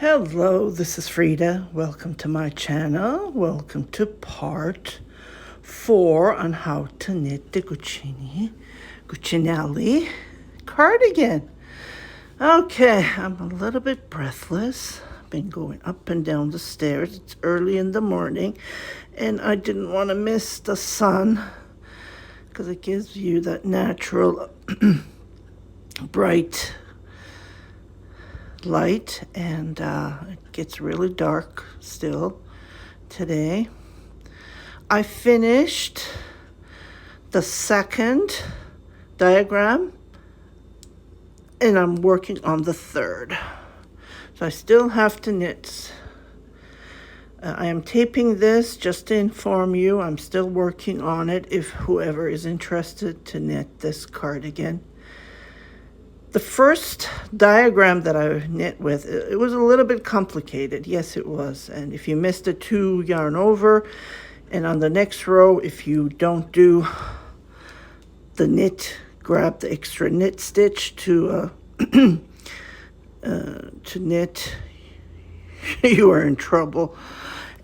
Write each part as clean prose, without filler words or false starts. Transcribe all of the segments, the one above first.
Hello, this is Frida. Welcome to my channel. Welcome to part 4 on how to knit the Cucinelli cardigan. Okay, I'm a little bit breathless. I've been going up and down the stairs. It's early in the morning and I didn't want to miss the sun because it gives you that natural bright light, and it gets really dark still today. I finished the second diagram and I'm working on the third, so I still have to knit. I am taping this just to inform you. I'm still working on it if whoever is interested to knit this cardigan. The first diagram that I knit with, it was a little bit complicated. Yes, it was. And if you missed it, 2 yarn over. And on the next row, if you don't do the knit, grab the extra knit stitch to knit, you are in trouble.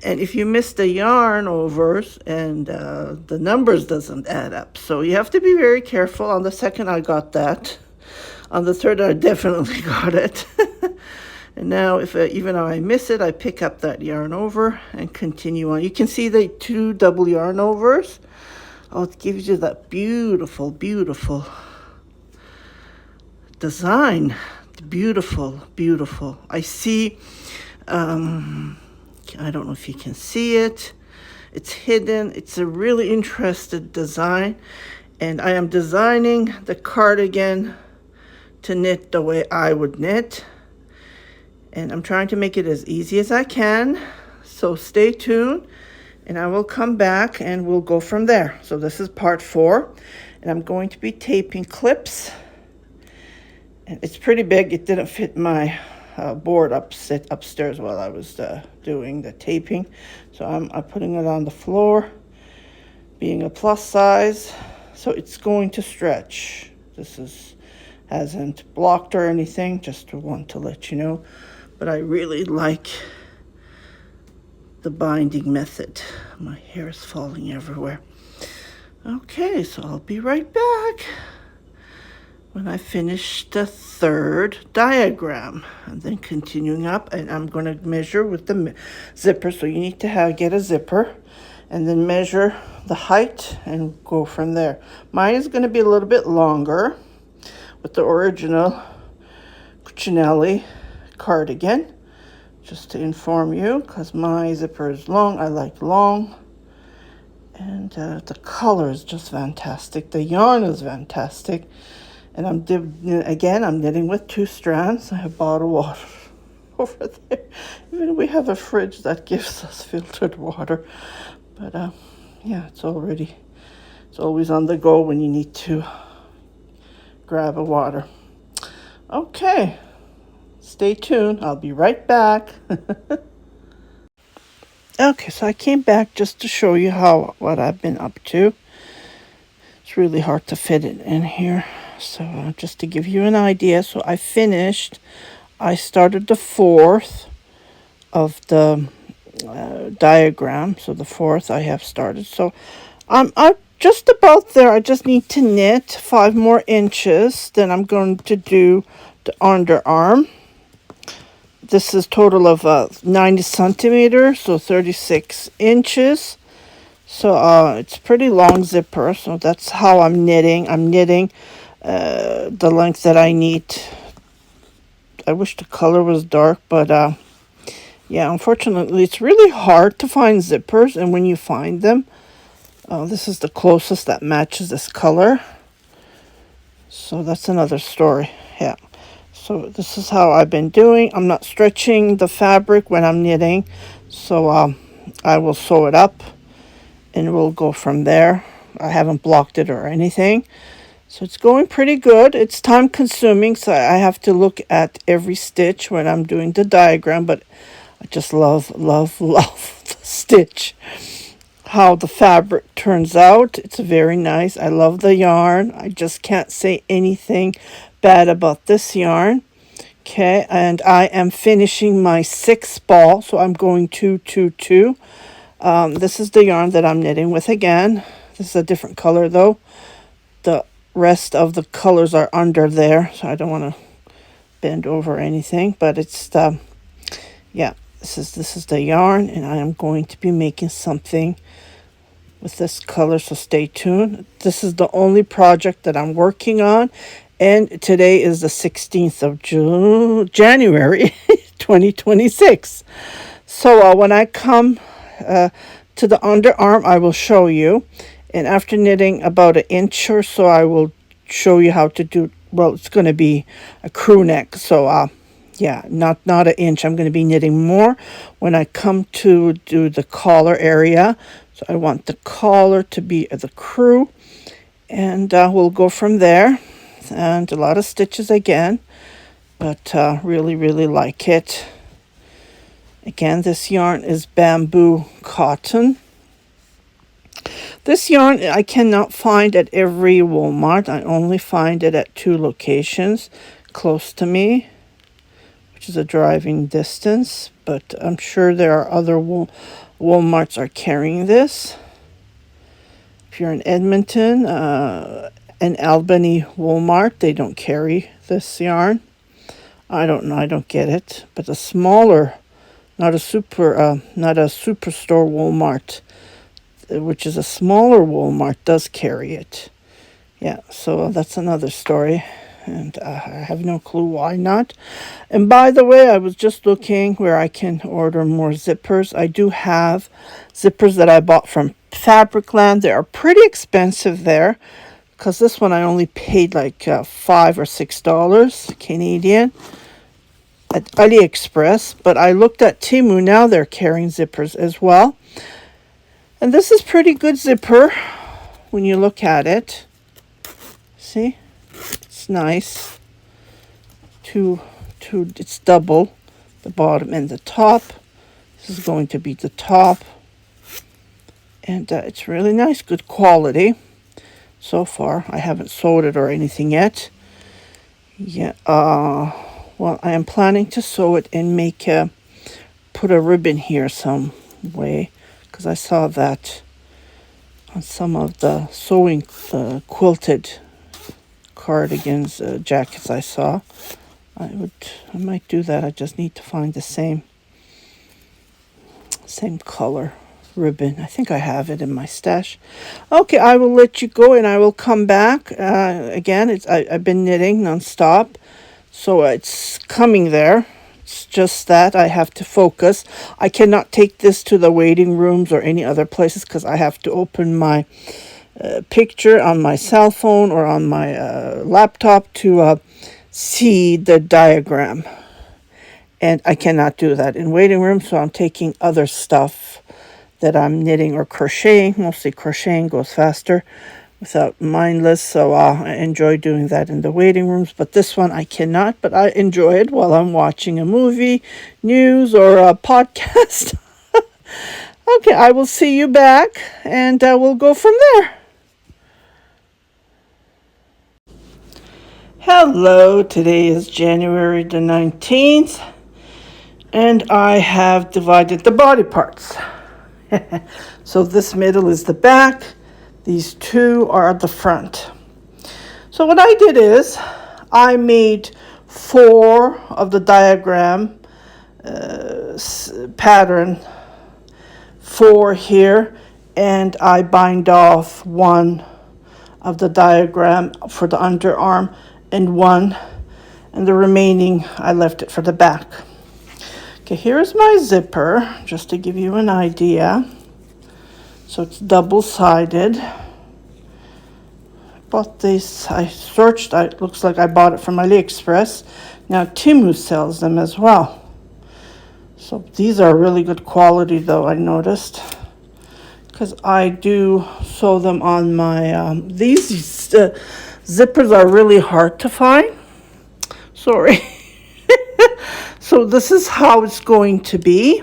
And if you miss the yarn overs and the numbers doesn't add up. So you have to be very careful. On the second, I got that. On the third, I definitely got it. And now, if even though I miss it, I pick up that yarn over and continue on. You can see the 2 double yarn overs. Oh, it gives you that beautiful, beautiful design. Beautiful, beautiful. I see, I don't know if you can see it. It's hidden. It's a really interesting design. And I am designing the cardigan to knit the way I would knit, and I'm trying to make it as easy as I can, so stay tuned and I will come back and we'll go from there. So this is part 4 and I'm going to be taping clips, and it's pretty big. It didn't fit my board upstairs while I was doing the taping, so I'm putting it on the floor, being a plus size, so it's going to stretch. This hasn't blocked or anything, just want to let you know. But I really like the binding method. My hair is falling everywhere. Okay, so I'll be right back when I finish the third diagram, and then continuing up, and I'm going to measure with the zipper. So you need to get a zipper and then measure the height and go from there. Mine is going to be a little bit longer with the original Cucinelli cardigan, just to inform you, because my zipper is long. I like long, and the color is just fantastic. The yarn is fantastic, and I'm knitting with 2 strands. I have bottled water over there. Even we have a fridge that gives us filtered water, but yeah, it's always on the go when you need to grab a water. Okay, stay tuned. I'll be right back. Okay, so I came back just to show you what I've been up to. It's really hard to fit it in here, so just to give you an idea. So I started the 4th of the diagram. So the 4th I have started. So I'm just about there. I just need to knit 5 more inches. Then I'm going to do the underarm. This is total of 90 centimeters, so 36 inches. So it's pretty long zipper. So that's how I'm knitting. I'm knitting the length that I need. I wish the color was dark, but yeah, unfortunately, it's really hard to find zippers. And when you find them, this is the closest that matches this color. So that's another story. Yeah. So this is how I've been doing. I'm not stretching the fabric when I'm knitting. So I will sew it up and we'll go from there. I haven't blocked it or anything. So it's going pretty good. It's time consuming, so I have to look at every stitch when I'm doing the diagram. But I just love the stitch. How the fabric turns out. It's very nice. I love the yarn. I just can't say anything bad about this yarn. Okay, and I am finishing my 6th ball, so I'm going 2, 2, 2. This is the yarn that I'm knitting with again. This is a different color though. The rest of the colors are under there, so I don't want to bend over anything, but it's the, yeah, this is the yarn, and I am going to be making something with this color, so stay tuned. This is the only project that I'm working on, and today is the 16th of January 2026. So when I come to the underarm, I will show you, and after knitting about 1 inch or so, I will show you how to do, well, it's going to be a crew neck, so yeah, not 1 inch. I'm going to be knitting more when I come to do the collar area. So I want the collar to be the crew, and we'll go from there. And a lot of stitches again, but really, really like it. Again, this yarn is bamboo cotton. This yarn I cannot find at every Walmart. I only find it at 2 locations close to me, which is a driving distance, but I'm sure there are other Walmarts are carrying this. If you're in Edmonton, and Albany Walmart, they don't carry this yarn. I don't know, I don't get it. But a smaller, not a superstore Walmart, which is a smaller Walmart, does carry it. Yeah, so that's another story, and I have no clue why not. And by the way, I was just looking where I can order more zippers. I do have zippers that I bought from Fabricland. They are pretty expensive there, because this one I only paid like $5 or $6 Canadian at AliExpress. But I looked at Temu, now they're carrying zippers as well. And this is pretty good zipper when you look at it. See? It's nice. It's double, the bottom and the top. This is going to be the top. And it's really nice, good quality. So far, I haven't sewed it or anything yet. Yeah, well, I am planning to sew it and put a ribbon here some way, because I saw that on some of the sewing quilted cardigans, jackets I saw. I might do that. I just need to find the same color ribbon. I think I have it in my stash. Okay, I will let you go, and I will come back. Again, I've been knitting nonstop, so it's coming there. It's just that I have to focus. I cannot take this to the waiting rooms or any other places, because I have to open my picture on my cell phone or on my laptop to see the diagram, and I cannot do that in waiting rooms. So I'm taking other stuff that I'm knitting or crocheting. Mostly crocheting goes faster without mindless, so I enjoy doing that in the waiting rooms. But this one I cannot, but I enjoy it while I'm watching a movie, news, or a podcast. Okay, I will see you back, and we'll go from there. Hello, today is January the 19th, and I have divided the body parts. So this middle is the back, these 2 are the front. So what I did is I made 4 of the diagram pattern, 4 here, and I bind off 1 of the diagram for the underarm and 1, and the remaining I left it for the back. Okay, here's my zipper, just to give you an idea. So it's double-sided. Bought this, I searched, it looks like I bought it from AliExpress. Now Temu sells them as well. So these are really good quality though, I noticed. Because I do sew them on my, these zippers are really hard to find. Sorry. So this is how it's going to be.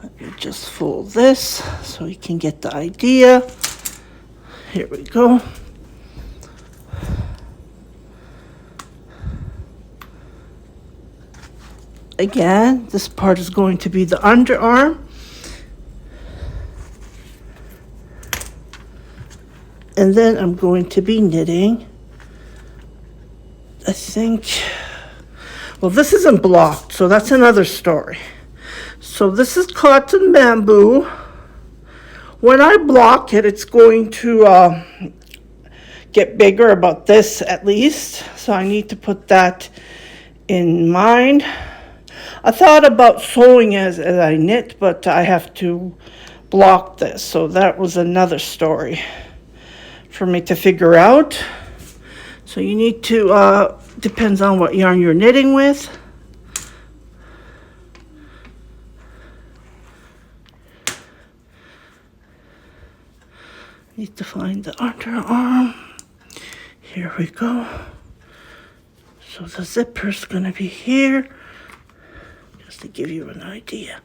Let me just fold this so you can get the idea. Here we go. again, this part is going to be the underarm. And then I'm going to be knitting, I think, well, this isn't blocked, so that's another story. So this is cotton bamboo. When I block it, it's going to get bigger, about this at least. So I need to put that in mind. I thought about sewing as I knit, but I have to block this. So that was another story for me to figure out. So you need to, depends on what yarn you're knitting with. Need to find the underarm. Here we go. So the zipper's gonna be here, just to give you an idea.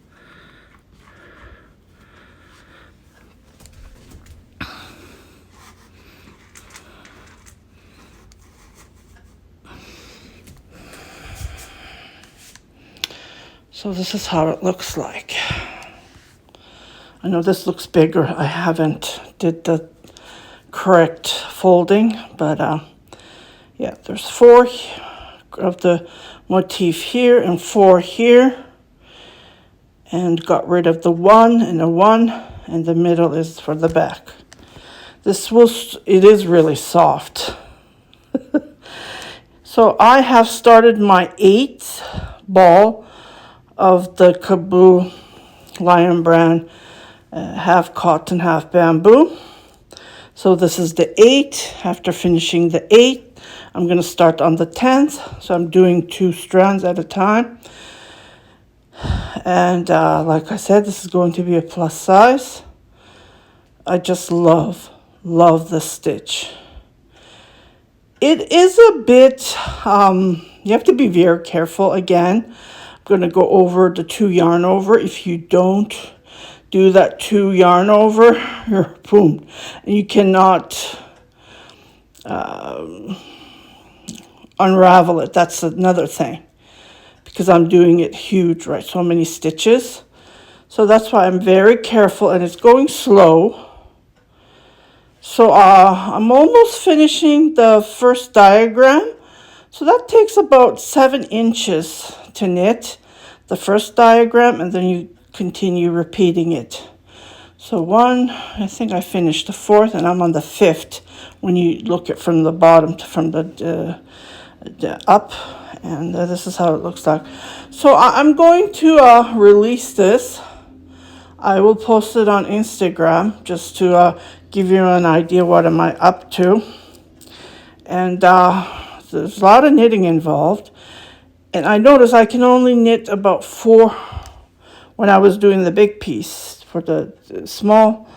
So this is how it looks like. I know this looks bigger. I haven't did the correct folding, but yeah, there's 4 of the motif here and 4 here, and got rid of the 1 and the 1, and the middle is for the back. It is really soft. So I have started my 8th ball of the Kaboo Lion brand, half cotton, half bamboo. So this is the 8. After finishing the 8, I'm going to start on the 10th. So I'm doing 2 strands at a time. And like I said, this is going to be a plus size. I just love the stitch. It is a bit, you have to be very careful. Again, I'm going to go over the 2 yarn over. If you don't do that 2 yarn over, you're boom. And you cannot unravel it. That's another thing, because I'm doing it huge, right? So many stitches. So that's why I'm very careful, and it's going slow. So I'm almost finishing the first diagram. So that takes about 7 inches to knit the first diagram, and then you continue repeating it. So 1, I think I finished the 4th, and I'm on the 5th when you look at from the bottom to from the up, and this is how it looks like. So I'm going to release this. I will post it on Instagram just to give you an idea what am I up to. And there's a lot of knitting involved. And I noticed I can only knit about 4 when I was doing the big piece. For the small,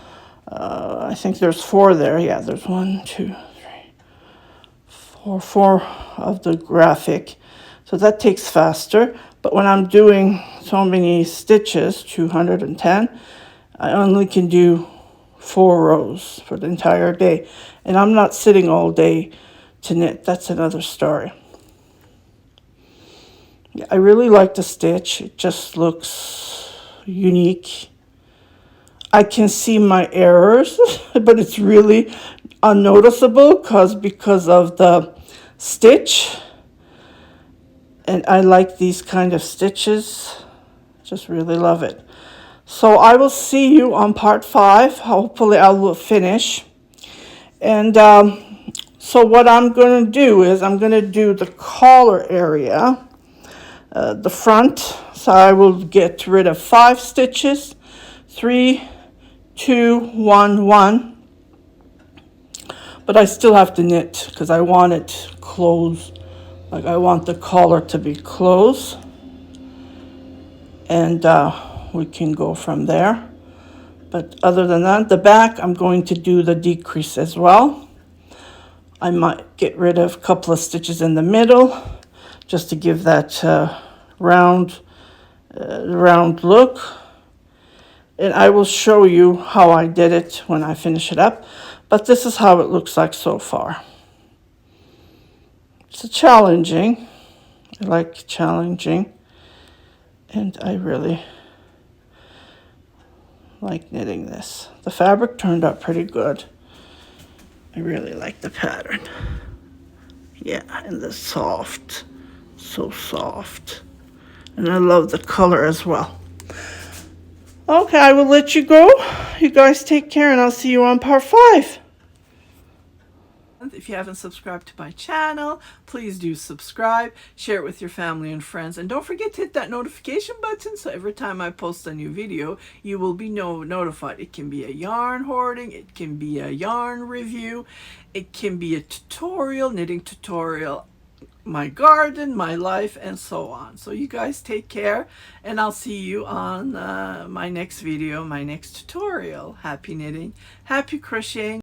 I think there's 4 there. Yeah, there's 1, 2, 3, 4 of the graphic. So that takes faster. But when I'm doing so many stitches, 210, I only can do 4 rows for the entire day. And I'm not sitting all day to knit. That's another story. Yeah, I really like the stitch. It just looks unique. I can see my errors, but it's really unnoticeable because of the stitch. And I like these kind of stitches. Just really love it. So I will see you on part 5. Hopefully I will finish. And so what I'm going to do is I'm going to do the collar area, the front. So I will get rid of 5 stitches, 3, 2, 1, 1. But I still have to knit because I want it closed. Like I want the collar to be closed. And we can go from there. But other than that, the back, I'm going to do the decrease as well. I might get rid of a couple of stitches in the middle just to give that round look. And I will show you how I did it when I finish it up. But this is how it looks like so far. It's challenging. I like challenging. And I really like knitting this. The fabric turned out pretty good. I really like the pattern. Yeah, and the soft, so soft. And I love the color as well. Okay, I will let you go. You guys take care, and I'll see you on part 5. If you haven't subscribed to my channel, please do subscribe, share it with your family and friends, and don't forget to hit that notification button so every time I post a new video, you will be notified. It can be a yarn hoarding, it can be a yarn review, it can be a tutorial, knitting tutorial, my garden, my life, and so on. So you guys take care, and I'll see you on my next video, my next tutorial. Happy knitting, happy crocheting.